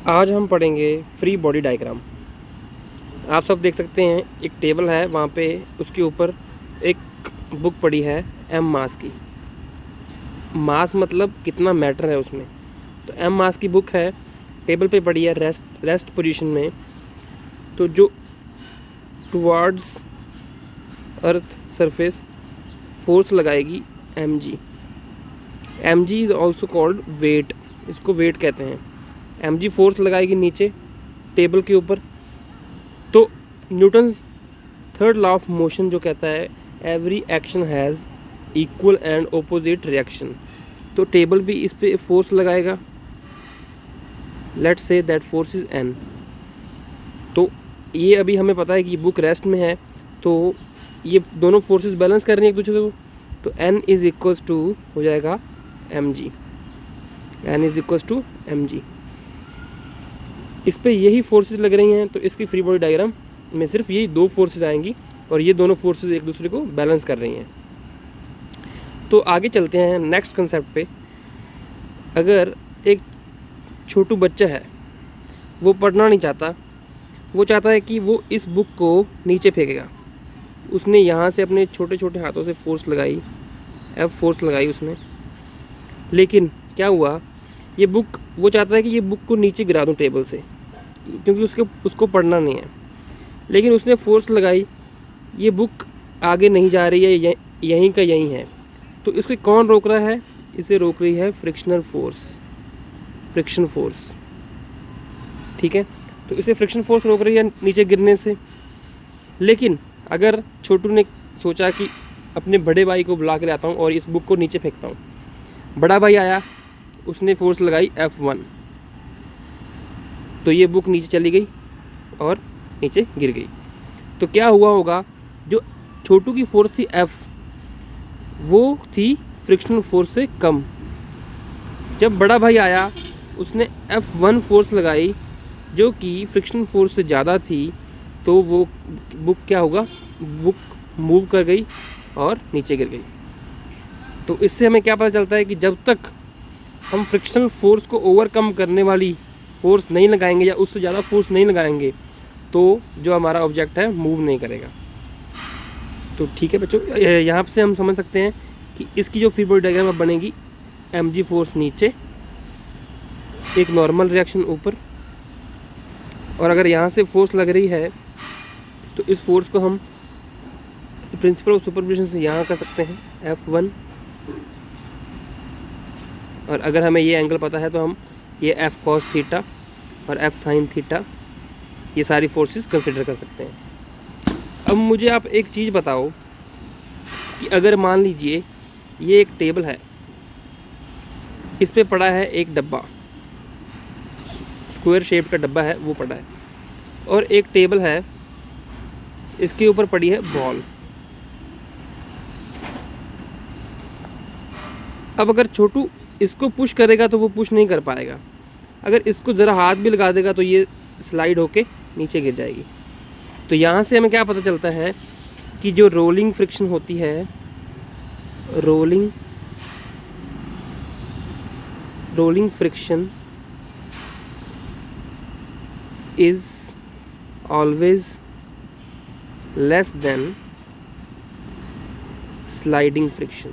आज हम पढ़ेंगे फ्री बॉडी डायग्राम। आप सब देख सकते हैं एक टेबल है, वहाँ पे उसके ऊपर एक बुक पड़ी है एम मास की। मास मतलब कितना मैटर है उसमें। तो एम मास की बुक है, टेबल पे पड़ी है रेस्ट पोजीशन में। तो जो टुवर्ड्स अर्थ सरफेस फोर्स लगाएगी M G. M G is also called weight, इसको वेट कहते हैं। एम जी फोर्स लगाएगी नीचे टेबल के ऊपर। तो Newton's third law of motion जो कहता है every action has equal and opposite reaction. तो टेबल भी इस पे फोर्स लगाएगा। Let's say that force is an. तो ये अभी हमें पता है कि बुक रेस्ट में है, तो ये दोनों फोर्सेस बैलेंस कर रही हैं एक दूसरे को। तो एन इज इक्वल्स टू हो जाएगा M G. N is equals to M G. इस पे यही फोर्सेस लग रही हैं, तो इसकी फ्री बॉडी डायग्राम में सिर्फ यही दो फोर्सेस आएंगी और ये दोनों फोर्सेस एक दूसरे को बैलेंस कर रही हैं। तो आगे चलते हैं नेक्स्ट कंसेप्ट पे। अगर एक छोटू बच्चा है, वो पढ़ना नहीं चाहता, वो चाहता है कि वो इस बुक को नीचे फेंकेगा। उसने यहाँ से अपने छोटे छोटे हाथों से फोर्स लगाई, एफ फोर्स लगाई उसने। लेकिन क्या हुआ, ये बुक, वो चाहता है कि ये बुक को नीचे गिरा दूँ टेबल से, क्योंकि उसको पढ़ना नहीं है। लेकिन उसने फोर्स लगाई, ये बुक आगे नहीं जा रही है, यहीं का यहीं है। तो इसको कौन रोक रहा है? इसे रोक रही है फ्रिक्शनल फोर्स, फ्रिक्शन फोर्स। ठीक है, तो इसे फ्रिक्शन फोर्स रोक रही है नीचे गिरने से। लेकिन अगर छोटू ने सोचा कि अपने बड़े भाई को बुला के लाता हूँ और इस बुक को नीचे फेंकता हूँ, बड़ा भाई आया, उसने फोर्स लगाई F1, तो ये बुक नीचे चली गई और नीचे गिर गई। तो क्या हुआ होगा, जो छोटू की फोर्स थी F, वो थी फ्रिक्शनल फोर्स से कम। जब बड़ा भाई आया, उसने F1 फोर्स लगाई जो कि फ्रिक्शनल फोर्स से ज़्यादा थी, तो वो बुक क्या होगा, बुक मूव कर गई और नीचे गिर गई। तो इससे हमें क्या पता चलता है कि जब तक हम फ्रिक्शनल फोर्स को ओवरकम करने वाली फोर्स नहीं लगाएंगे या उससे ज़्यादा फोर्स नहीं लगाएंगे, तो जो हमारा ऑब्जेक्ट है मूव नहीं करेगा। तो ठीक है बच्चों, यहाँ से हम समझ सकते हैं कि इसकी जो फ्री बॉडी डायग्राम अब बनेगी, एम जी फोर्स नीचे, एक नॉर्मल रिएक्शन ऊपर, और अगर यहाँ से फोर्स लग रही है तो इस फोर्स को हम प्रिंसिपल ऑफ सुपरपोजिशन से यहाँ कर सकते हैं F1। और अगर हमें ये एंगल पता है तो हम ये F cos थीटा और F sin थीटा, ये सारी फोर्सेस कंसिडर कर सकते हैं। अब मुझे आप एक चीज़ बताओ कि अगर मान लीजिए ये एक टेबल है, इस पे पड़ा है एक डब्बा, स्क्वायर शेप का डब्बा है वो पड़ा है, और एक टेबल है, इसके ऊपर पड़ी है बॉल। अब अगर छोटू इसको पुश करेगा तो वो पुश नहीं कर पाएगा। अगर इसको ज़रा हाथ भी लगा देगा तो ये स्लाइड होके नीचे गिर जाएगी। तो यहाँ से हमें क्या पता चलता है कि जो रोलिंग फ्रिक्शन होती है, rolling friction is always less than sliding friction.